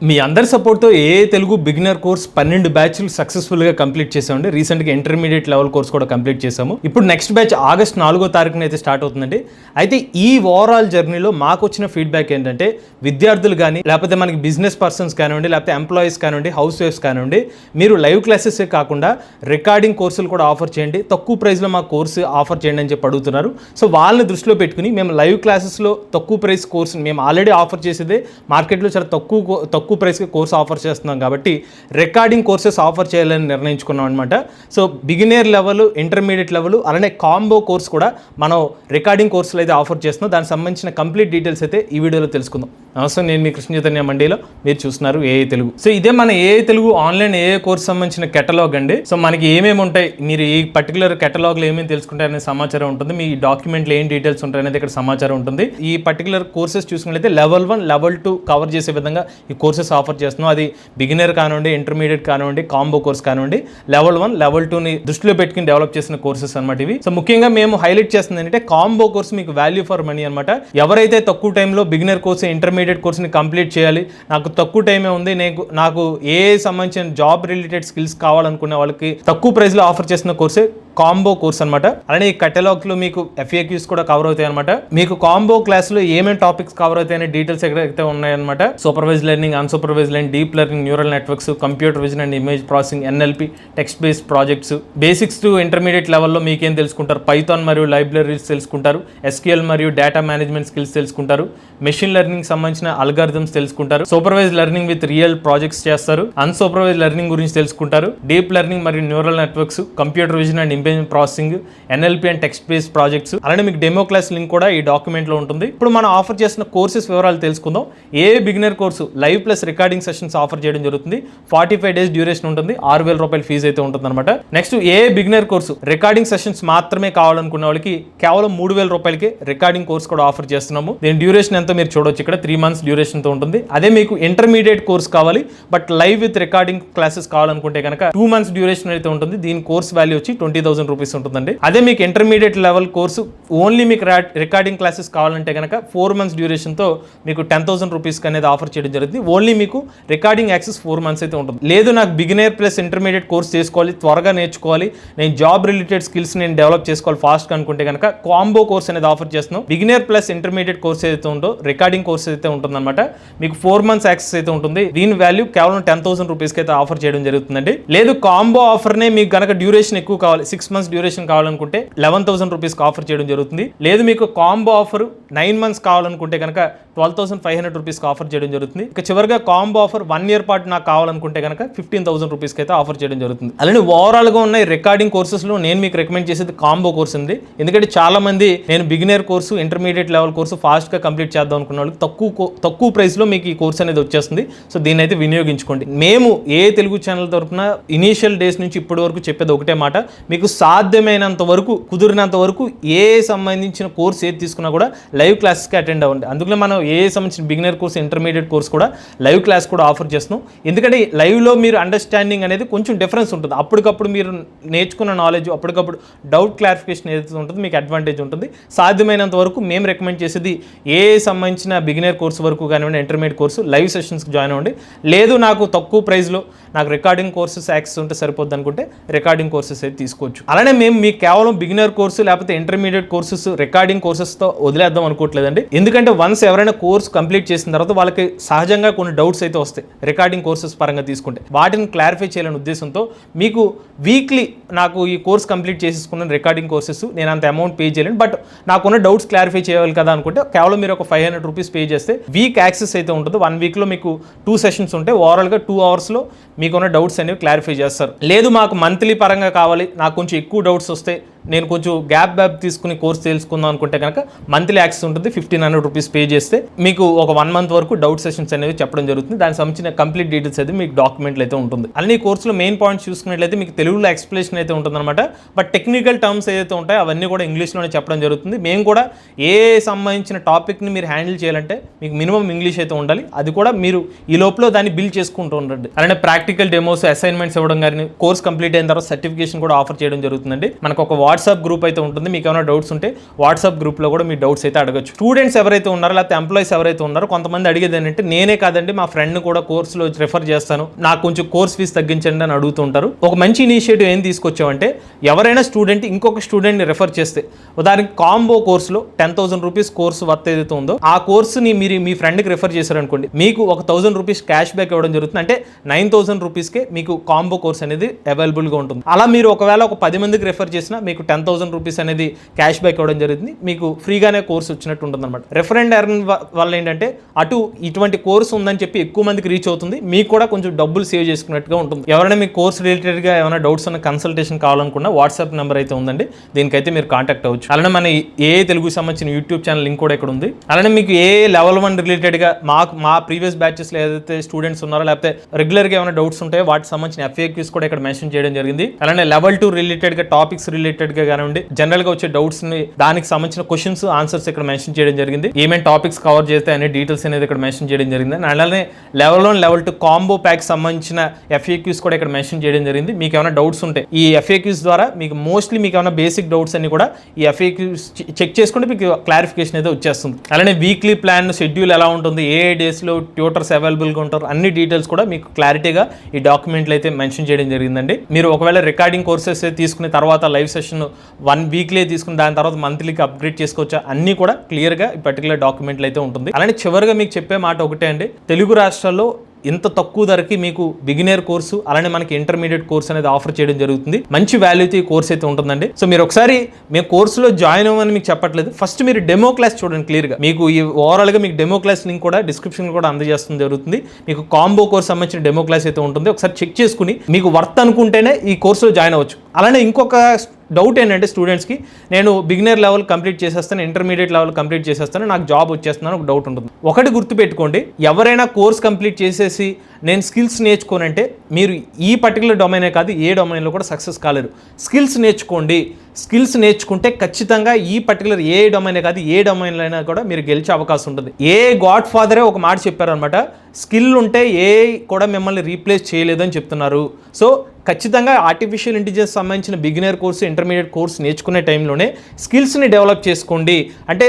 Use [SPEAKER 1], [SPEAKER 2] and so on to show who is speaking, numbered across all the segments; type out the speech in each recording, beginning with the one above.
[SPEAKER 1] మీ అందరి సపోర్ట్తో Telugu beginner course 12 బ్యాచ్లు సక్సెస్ఫుల్గా కంప్లీట్ చేసామండి. రీసెంట్గా ఇంటర్మీడియట్ లెవెల్ కోర్స్ కూడా కంప్లీట్ చేసాము. ఇప్పుడు నెక్స్ట్ బ్యాచ్ ఆగస్ట్ 4వ తారీఖున అయితే స్టార్ట్ అవుతుందండి. అయితే ఈ ఓవరాల్ జర్నీలో మాకు వచ్చిన ఫీడ్బ్యాక్ ఏంటంటే విద్యార్థులు కానీ లేకపోతే మనకి బిజినెస్ పర్సన్స్ కానివ్వండి, లేకపోతే ఎంప్లాయీస్ కానివ్వండి, హౌస్ వైఫ్స్ కానివ్వండి, మీరు లైవ్ క్లాసెసే కాకుండా రికార్డింగ్ కోర్సులు కూడా ఆఫర్ చేయండి, తక్కువ ప్రైస్లో మా కోర్సు ఆఫర్ చేయండి అని చెప్పి అడుగుతున్నారు. సో వాళ్ళని దృష్టిలో పెట్టుకుని మేము లైవ్ క్లాసెస్లో తక్కువ ప్రైస్ కోర్సుని మేము ఆల్రెడీ ఆఫర్ చేసేదే మార్కెట్లో చాలా తక్కువ ప్రైస్కి కోర్స్ ఆఫర్ చేస్తున్నాం కాబట్టి రికార్డింగ్ కోర్సెస్ ఆఫర్ చేయాలని నిర్ణయించుకున్నాం అనమాట. So beginner level, intermediate level అలానే కాంబో కోర్స్ కూడా మనం రికార్డింగ్ కోర్సులు అయితే ఆఫర్ చేస్తున్నాం. దానికి సంబంధించిన కంప్లీట్ డీటెయిల్స్ అయితే ఈ వీడియోలో తెలుసుకుందాం. నమస్తే, నేను మీ కృష్ణ చైతన్య మండీలో, మీరు చూస్తున్నారు ఏఐ తెలుగు. సో ఇదే మన AI Telugu online AI course సంబంధించిన కెటలాగ్ అండి. సో మనకి ఏమేమి ఉంటాయి, మీరు ఈ పర్టికులర్ కెటలాగ్లో ఏమేమి తెలుసుకుంటారనే సమాచారం ఉంటుంది, మీ డాక్యుమెంట్లో ఏం డీటెయిల్స్ ఉంటాయి అనేది ఇక్కడ సమాచారం ఉంటుంది. ఈ పర్టికులర్ కోర్సెస్ చూసుకున్నట్లయితే లెవెల్ 1, లెవెల్ 2 కవర్ చేసే విధంగా ఈ కోర్సెస్ ఆఫర్ చేస్తున్నాం. అది బిగినర్ కానివ్వండి, ఇంటర్మీడియట్ కానివ్వండి, కాంబో కోర్స్ కానివ్వండి, లెవెల్ 1, లెవెల్ 2ని దృష్టిలో పెట్టుకుని డెవలప్ చేసిన కోర్సెస్ అనమాట ఇవి. సో ముఖ్యంగా మేము హైలైట్ చేస్తుంది ఏంటంటే కాంబో కోర్స్ మీకు వాల్యూ ఫర్ మనీ అనమాట. ఎవరైతే తక్కువ టైంలో బిగినర్ కోర్స్, ఇంటర్మీడియట్ కోర్స్ని కంప్లీట్ చేయాలి, నాకు తక్కువ టైమే ఉంది, నాకు ఏ సంబంధించిన జాబ్ రిలేటెడ్ స్కిల్స్ కావాలనుకునే వాళ్ళకి తక్కువ ప్రైస్లో ఆఫర్ చేసిన కోర్సే కాంబో కోర్స్ అనమాట. అలానే ఈ కేటలాగ్లో మీకు FAQs కూడా కవర్ అవుతాయి అనమాట. మీకు కాంబో క్లాస్లో ఏమేమి టాపిక్స్ కవర్ అవుతాయనే డీటెయిల్స్ ఎక్కడైతే ఉన్నాయన్నమాట. Supervise learning, unsupervised learning, deep learning, neural networks, computer vision and image processing, NLP, text based projects, basics to intermediate లెవెల్లో మీకేం తెలుసుకుంటారు, పైథాన్ మరియు లైబ్రరీస్ తెలుసుకుంటారు, SQL మరియు డేటా మేనేజ్మెంట్ స్కిల్స్ తెలుసుకుంటారు, మెషిన్ లెర్నింగ్ సంబంధించిన అల్గారిథమ్స్ తెలుసుకుంటారు, supervise learning with real projects చేస్తారు, అన్సూపర్వైజ్ లెర్నింగ్ గురించి తెలుసుకుంటారు, డీప్ లెర్నింగ్ మరియు neural networks, computer vision and processing, NLP and text based projects. అలానే మీకు డెమో క్లాస్ లింక్ కూడా ఈ డాక్యుమెంట్ లో ఉంటుంది. ఇప్పుడు మనం ఆఫర్ చేసిన కోర్సెస్ వివరాలు తెలుసుకుందాం. A beginner course live plus recording sessions offer చేయడం జరుగుతుంది. 45 days డ్యూరేషన్ ఉంటుంది. 6,000 రూపాయల ఫీజు అయితే ఉంటుంది అనమాట. నెక్స్ట్ ఏ బిగినర్ కోర్సు రికార్డింగ్ సెషన్స్ మాత్రమే కావాలనుకున్న వాళ్ళకి కేవలం 3,000 రూపాయలకి రికార్డింగ్ కోర్స్ కూడా ఆఫర్ చేస్తున్నాము. దీని డ్యూరేషన్ ఎంతో మీరు చూడొచ్చు, ఇక్కడ 3 months డ్యూరేషన్ తో ఉంటుంది. అదే మీకు ఇంటర్మీడియట్ కోర్స్ కావాలి but live with recording classes కావాలనుకుంటే కనుక 2 months డ్యూరేషన్ అయితే ఉంటుంది. దీని కోర్స్ వాల్యూ వచ్చి 20,000 రూపీస్ ఉంటుందండి. అదే మీకు ఇంటర్మీడియట్ లెవెల్ కోర్సు ఓన్లీ మీకు రికార్డింగ్ క్లాసెస్ కావాలంటే కనుక 4 months డ్యూరేషన్తో మీకు 10,000 రూపీస్ అనేది ఆఫర్ చేయడం జరుగుతుంది. ఓన్లీ మీకు రికార్డింగ్ యాక్సెస్ 4 months అయితే ఉంటుంది. లేదు నాకు బిగినర్ ప్లస్ ఇంటర్మీడియట్ కోర్స్ చేసుకోవాలి, త్వరగా నేర్చుకోవాలి, నేను జాబ్ రిలేటెడ్ స్కిల్స్ నేను డెవలప్ చేసుకోవాలి ఫాస్ట్గా అనుకుంటే కనుక కాంబో కోర్స్ అనేది ఆఫర్ చేస్తున్నాం. బిగినర్ ప్లస్ ఇంటర్మీడియట్ కోర్స్ ఏదైతే ఉందో రికార్డింగ్ కోర్స్ అయితే ఉంటుందన్నమాట. మీకు 4 months యాక్సెస్ అయితే ఉంటుంది. దీని వాల్యూ కేవలం 10,000 రూపీస్కి అయితే ఆఫర్ చేయడం జరుగుతుందండి. లేదు కాంబో ఆఫర్నే మీకు కనుక డ్యూరేషన్ ఎక్కువ కావాలి, 6 months డ్యూరేషన్ కావాలనుకుంటే 11,000 రూపీస్కి ఆఫర్ చేయడం జరుగుతుంది. లేదు మీకు కాంబో ఆఫర్ 9 months కావాలనుకుంటే కనుక 12,500 రూపీస్కి ఆఫర్ చేయడం జరుగుతుంది. ఇక చివరిగా కాంబో ఆఫర్ 1 year పాటు నాకు కావాలనుకుంటే కనుక 15,000 రూపీస్కి అయితే ఆఫర్ చేయడం జరుగుతుంది. అలానే ఓవరాల్గా ఉన్న రికార్డింగ్ కోర్సెస్లో నేను మీకు రికమెండ్ చేసేది కాంబో కోర్స్ ఉంది. ఎందుకంటే చాలా మంది నేను beginner course, intermediate level course ఫాస్ట్గా కంప్లీట్ చేద్దాం అనుకున్న వాళ్ళకి తక్కువ ప్రైస్లో మీకు ఈ కోర్స్ అనేది వచ్చేస్తుంది. సో దీన్ని అయితే వినియోగించుకోండి. మేము ఏ తెలుగు ఛానల్ తరపున ఇనీషియల్ డేస్ నుంచి ఇప్పటి వరకు చెప్పేది ఒకటే మాట, మీకు సాధ్యమైనంత వరకు, కుదిరినంత వరకు ఏ సంబంధించిన కోర్స్ ఏది తీసుకున్నా కూడా లైవ్ క్లాసెస్కి అటెండ్ అవ్వండి. అందుకనే మనం ఏ సంబంధించిన బిగినర్ కోర్స్, ఇంటర్మీడియట్ కోర్స్ కూడా లైవ్ క్లాస్ కూడా ఆఫర్ చేస్తున్నాం. ఎందుకంటే లైవ్లో మీరు అండర్స్టాండింగ్ అనేది కొంచెం డిఫరెన్స్ ఉంటుంది. అప్పటికప్పుడు మీరు నేర్చుకున్న నాలెడ్జ్, అప్పటికప్పుడు డౌట్ క్లారిఫికేషన్ ఏదైతే ఉంటుందో మీకు అడ్వాంటేజ్ ఉంటుంది. సాధ్యమైనంత వరకు మేము రికమెండ్ చేసేది ఏ సంబంధించిన బిగినర్ కోర్స్ వరకు కానివ్వండి, ఇంటర్మీడియట్ కోర్సు లైవ్ సెషన్స్కి జాయిన్ అవ్వండి. లేదు నాకు తక్కువ ప్రైస్లో నాకు రికార్డింగ్ కోర్సెస్ యాక్సెస్ ఉంటే సరిపోద్ది అనుకుంటే రికార్డింగ్ కోర్సెస్ అయితే తీసుకోవచ్చు. అలానే మేము మీకు కేవలం బిగినర్ కోర్సు లేకపోతే ఇంటర్మీడియట్ కోర్సెస్ రికార్డింగ్ కోర్సెస్తో వదిలేద్దాం అనుకోవట్లేదండి. ఎందుకంటే వన్స్ ఎవరైనా కోర్స్ కంప్లీట్ చేసిన తర్వాత వాళ్ళకి సహజంగా కొన్ని డౌట్స్ అయితే వస్తాయి రికార్డింగ్ కోర్సెస్ పరంగా తీసుకుంటే. వాటిని క్లారిఫై చేయాలనే ఉద్దేశంతో మీకు వీక్లీ నాకు ఈ కోర్స్ కంప్లీట్ చేసేసుకున్న రికార్డింగ్ కోర్సెస్ నేను అంత అమౌంట్ పే చేయలేను, బట్ నాకున్న డౌట్స్ క్లారిఫై చేయాలి కదా అనుకుంటే కేవలం మీరు ఒక 500 రూపీస్ పే చేస్తే వీక్ యాక్సెస్ అయితే ఉంటుంది. 1 weekలో మీకు 2 sessions ఉంటాయి. ఓవరాల్గా 2 hours మీకున్న డౌట్స్ అనేవి క్లారిఫై చేస్తారు. లేదు మాకు మంత్లీ పరంగా కావాలి, నాకు కొంచెం ఎక్కువ డౌట్స్ వస్తే నేను కొంచెం గ్యాప్ తీసుకుని కోర్స్ తెలుసుకుందాం అనుకుంటే కనుక మంత్లీ యాక్సెస్ ఉంటుంది. 1,500 రూపీస్ పే చేస్తే మీకు ఒక 1 month వరకు డౌట్ సెషన్స్ అనేవి చెప్పడం జరుగుతుంది. దానికి సంబంధించిన కంప్లీట్ డీటెయిల్స్ అయితే మీకు డాక్యుమెంట్లు అయితే ఉంటుంది. అలానే ఈ కోర్సులో మెయిన్ పాయింట్స్ చూసుకున్నట్లయితే మీకు తెలుగులో ఎక్స్ప్లెనేషన్ అయితే ఉంటుందన్నమాట. బట్ టెక్నికల్ టర్మ్స్ ఏదైతే ఉంటాయో అవన్నీ కూడా ఇంగ్లీష్లోనే చెప్పడం జరుగుతుంది. మేము కూడా ఏ సంబంధించిన టాపిక్ని మీరు హ్యాండిల్ చేయాలంటే మీకు మినిమం ఇంగ్లీష్ అయితే ఉండాలి. అది కూడా మీరు ఈ లోపల దాన్ని బిల్డ్ చేసుకుంటూ ఉండండి. అలానే ప్రాక్టికల్ డెమోస్, అసైన్మెంట్స్ ఇవ్వడం కానీ, కోర్స్ కంప్లీట్ అయిన తర్వాత సర్టిఫికేషన్ కూడా ఆఫర్ చేయడం జరుగుతుందండి. మనకు ఒక వాట్సాప్ గ్రూప్ అయితే ఉంటుంది. మీకు ఏమైనా డౌట్స్ ఉంటే వాట్సాప్ గ్రూప్లో కూడా మీ డౌట్స్ అయితే అడగచ్చు. స్టూడెంట్స్ ఎవరైతే ఉన్నారో లేకపోతే ఎంప్లాయీస్ ఎవరైతే ఉన్నారో కొంతమంది అడిగేది ఏంటంటే నేనే కాదండి మా ఫ్రెండ్ కూడా కోర్సులో రిఫర్ చేస్తాను, నాకు కొంచెం కోర్స్ ఫీజు తగ్గించండి అని అడుగుతుంటారు. ఒక మంచి ఇనిషియేటివ్ ఏం తీసుకొచ్చామంటే ఎవరైనా స్టూడెంట్ ఇంకొక స్టూడెంట్ని రెఫర్ చేస్తే ఉదాహరణకి కాంబో కోర్సులో 10,000 రూపీస్ కోర్సు వర్త్ ఏదైతే ఉందో ఆ కోర్సుని మీరు మీ ఫ్రెండ్కి రెఫర్ చేశారనుకోండి, మీకు ఒక 1,000 రూపీస్ క్యాష్ బ్యాక్ ఇవ్వడం జరుగుతుంది. అంటే 9,000 రూపీస్కే మీకు కాంబో కోర్స్ అనేది అవైలబుల్గా ఉంటుంది. అలా మీరు ఒకవేళ ఒక 10 మందికి రెఫర్ చేసినా మీకు 10,000 రూపీస్ అనేది క్యాష్ బ్యాక్ ఇవ్వడం జరుగుతుంది. మీకు ఫ్రీగానే కోర్స్ వచ్చినట్టు ఉంటుంది అనమాట. రెఫర్ అండ్ ఎర్న్ వల్ల ఏంటంటే అటు ఇటువంటి కోర్స్ ఉందని చెప్పి ఎక్కువ మందికి రీచ్ అవుతుంది, మీకు కూడా కొంచెం డబ్బులు సేవ్ చేసుకున్నట్టుగా ఉంటుంది. ఎవరైనా మీ కోర్స్ రిలేటెడ్గా ఏమైనా డౌట్స్ ఉన్న కన్సల్టేషన్ కావాలనుకున్నా వాట్సాప్ నెంబర్ అయితే ఉందండి, దీనికైతే మీరు కాంటాక్ట్ అవ్వచ్చు. అలానే మన ఏ తెలుగు సంబంధించిన యూట్యూబ్ ఛానల్ లింక్ కూడా ఇక్కడ ఉంది. అలానే మీకు ఏ లెవెల్ 1 రిలేటెడ్గా మా ప్రీవియస్ బ్యాచెస్లో ఏదైతే స్టూడెంట్స్ ఉన్నారో లేకపోతే రెగ్యులర్గా ఏమైనా డౌట్స్ ఉంటాయో వాటికి సంబంధించిన FAQs కూడా ఇక్కడ మెన్షన్ చేయడం జరిగింది. అలానే లెవెల్ 2 రిలేటెడ్గా టాపిక్స్ రిలేటెడ్గా కానివ్వండి, జనరల్గా వచ్చే డౌట్స్ని దానికి సంబంధించిన క్వశ్చన్స్ ఆన్సర్స్ ఇక్కడ మెన్షన్ చేయడం జరిగింది. ఏమేమి టాపిక్స్ కవర్ చేస్తే అనే డీటెయిల్స్ అనేది ఇక్కడ మెన్షన్ చేయడం జరిగింది. అలానే లెవెల్ 1 లెవెల్ 2 కాంబో ప్యాక్ సంబంధించిన FAQs కూడా ఇక్కడ మెన్షన్ చేయడం జరిగింది. మీకు ఏమైనా డౌట్స్ ఉంటే ఈ FAQs ద్వారా మీకు మోస్ట్లీ మీకు ఏమైనా బేసిక్ డౌట్స్ అన్ని కూడా ఈ FAQs చెక్ చేసుకుంటే మీకు క్లారిఫికేషన్ అయితే వచ్చేస్తుంది. అలానే వీక్లీ ప్లాన్ షెడ్యూల్ ఎలా ఉంటుంది, ఏ డేస్లో ట్యూటర్స్ అవైలబుల్గా ఉంటారు, అన్ని డీటెయిల్స్ కూడా మీకు క్లారిటీగా ఈ డాక్యుమెంట్లు అయితే మెన్షన్ చేయడం జరిగిందండి. మీరు ఒకవేళ రికార్డింగ్ కోర్సెస్ తీసుకున్న తర్వాత లైవ్ సెషన్ 1 వీక్లీ తీసుకుని దాని తర్వాత మంత్లీకి అప్గ్రేడ్ చేసుకోవచ్చా అన్నీ కూడా క్లియర్గా ఈ పర్టికులర్ డాక్యుమెంట్లు అయితే ఉంటుంది. అలానే చివరిగా మీకు చెప్పే మాట ఒకటే అండి, తెలుగు రాష్ట్రాల్లో ఇంత తక్కువ ధరకి మీకు బిగినర్ కోర్సు అలానే మనకి ఇంటర్మీడియట్ కోర్స్ అనేది ఆఫర్ చేయడం జరుగుతుంది. మంచి వాల్యూతో ఈ కోర్స్ అయితే ఉంటుందండి. సో మీరు ఒకసారి మేము కోర్సులో జాయిన్ అవ్వమని మీకు చెప్పట్లేదు, ఫస్ట్ మీరు డెమో క్లాస్ చూడండి క్లియర్గా. మీకు ఈ ఓవరాల్గా మీకు డెమో క్లాస్ లింక్ కూడా డిస్క్రిప్షన్ కూడా అందజేస్తుంది జరుగుతుంది. మీకు కాంబో కోర్స్ సంబంధించిన డెమో క్లాస్ అయితే ఉంటుంది. ఒకసారి చెక్ చేసుకుని మీకు వర్త్ అనుకుంటేనే ఈ కోర్సులో జాయిన్ అవ్వచ్చు. అలానే ఇంకొక డౌట్ ఏంటంటే స్టూడెంట్స్కి నేను బిగినర్ లెవెల్ కంప్లీట్ చేసేస్తాను, ఇంటర్మీడియట్ లెవెల్ కంప్లీట్ చేసేస్తాను, నాకు జాబ్ వచ్చేస్తున్నాను ఒక డౌట్ ఉంటుంది. ఒకటి గుర్తుపెట్టుకోండి, ఎవరైనా కోర్స్ కంప్లీట్ చేసేసి నేను స్కిల్స్ నేర్చుకోనంటే మీరు ఈ పర్టికులర్ డొమైనే కాదు ఏ డొమైన్లో కూడా సక్సెస్ కాలేరు. స్కిల్స్ నేర్చుకోండి, స్కిల్స్ నేర్చుకుంటే ఖచ్చితంగా ఈ పర్టికులర్ ఏ డొమైనే కాదు ఏ డొమైన్లో అయినా కూడా మీరు గెలిచే అవకాశం ఉంటుంది. ఏ గాడ్ ఫాదరే ఒక మాట చెప్పారు అనమాట, స్కిల్ ఉంటే ఏ కూడా మిమ్మల్ని రీప్లేస్ చేయలేదని చెప్తున్నారు. సో ఖచ్చితంగా ఆర్టిఫిషియల్ ఇంటెలిజెన్స్ సంబంధించిన బిగినర్ కోర్సు ఇంటర్మీడియట్ కోర్స్ నేర్చుకునే టైంలోనే స్కిల్స్ని డెవలప్ చేసుకోండి. అంటే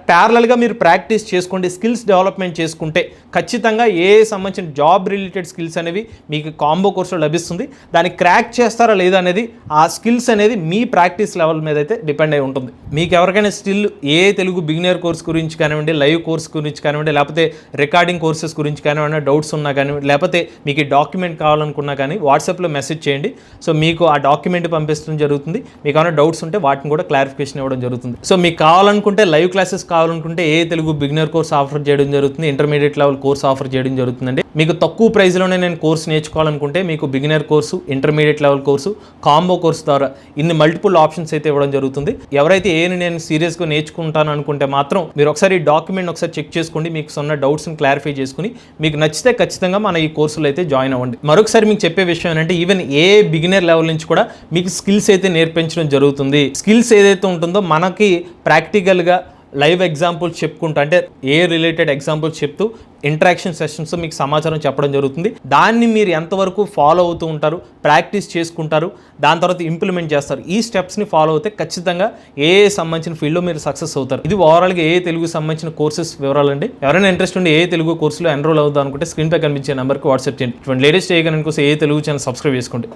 [SPEAKER 1] ప్యారలల్గా మీరు ప్రాక్టీస్ చేసుకోండి. స్కిల్స్ డెవలప్మెంట్ చేసుకుంటే ఖచ్చితంగా ఏ సంబంధించిన జాబ్ రిలేటెడ్ స్కిల్స్ అనేవి మీకు కాంబో కోర్సులో లభిస్తుంది. దాన్ని క్రాక్ చేస్తారా లేదా అనేది ఆ స్కిల్స్ అనేది మీ ప్రాక్టీస్ లెవెల్ మీద అయితే డిపెండ్ అయి ఉంటుంది. మీకు ఎవరికైనా స్టిల్ ఏ తెలుగు బిగినర్ కోర్స్ గురించి కానివ్వండి, లైవ్ కోర్స్ గురించి కానివ్వండి, లేకపోతే రికార్డింగ్ కోర్సెస్ గురించి కానివ్వండి డౌట్స్ ఉన్నా కానివ్వండి, లేకపోతే మీకు ఈ డాక్యుమెంట్ కావాలనుకున్నా కానీ వాట్సాప్లో మెసేజ్ చేయండి. సో మీకు ఆ డాక్యుమెంట్ పంపించడం జరుగుతుంది. మీకు ఏమైనా డౌట్స్ ఉంటే వాటిని కూడా క్లారిఫికేషన్ ఇవ్వడం జరుగుతుంది. సో మీకు కావాలనుకుంటే లైవ్ క్లాసెస్ కావాలనుకుంటే ఏ తెలుగు బిగినర్ కోర్స్ ఆఫర్ చేయడం జరుగుతుంది, ఇంటర్మీడియట్ లెవెల్ కోర్స్ ఆఫర్ చేయడం జరుగుతుందండి. మీకు తక్కువ ప్రైస్లోనే నేను కోర్స్ నేర్చుకోవాలనుకుంటే మీకు beginner course, intermediate level course, combo course ద్వారా ఇన్ని మల్టిపుల్ ఆప్షన్స్ అయితే ఇవ్వడం జరుగుతుంది. ఎవరైతే నేను సీరియస్గా నేర్చుకుంటాను అనుకుంటే మాత్రం మీరు ఒకసారి ఈ డాక్యుమెంట్ ఒకసారి చెక్ చేసుకోండి. మీకు ఉన్న డౌట్స్ని క్లారిఫై చేసుకుని మీకు నచ్చితే ఖచ్చితంగా మన ఈ కోర్సులో అయితే జాయిన్ అవ్వండి. మరొకసారి మీకు చెప్పే విషయం ఏంటంటే ఈవెన్ ఏ బిగినర్ లెవెల్ నుంచి కూడా మీకు స్కిల్స్ అయితే నేర్పించడం జరుగుతుంది. స్కిల్స్ ఏదైతే ఉంటుందో మనకి ప్రాక్టికల్గా లైవ్ ఎగ్జాంపుల్స్ చెప్పుకుంటూ అంటే ఏ రిలేటెడ్ ఎగ్జాంపుల్స్ చెప్తూ ఇంటరాక్షన్ సెషన్స్ మీకు సమాచారం చెప్పడం జరుగుతుంది. దాన్ని మీరు ఎంతవరకు ఫాలో అవుతూ ఉంటారు, ప్రాక్టీస్ చేసుకుంటారు, దాని తర్వాత ఇంప్లిమెంట్ చేస్తారు. ఈ స్టెప్స్ని ఫాలో అయితే ఖచ్చితంగా ఏ సంబంధించిన ఫీల్డ్లో మీరు సక్సెస్ అవుతారు. ఇది ఓవరాల్గా ఏ తెలుగు సంబంధించిన కోర్సెస్ వివరాలండి. ఎవరైనా ఇంట్రెస్ట్ ఉండి ఏ తెలుగు కోర్సులో ఎన్రోల్ అవుతాం అనుకుంటే స్క్రీన్ పై కనిపించే నెంబర్కి వాట్సాప్ చేయండి. ఇటువంటి లేటెస్ట్ చేయడానికి కోసం ఏ తెలుగు ఛానల్ సబ్స్క్రైబ్ చేసుకోండి.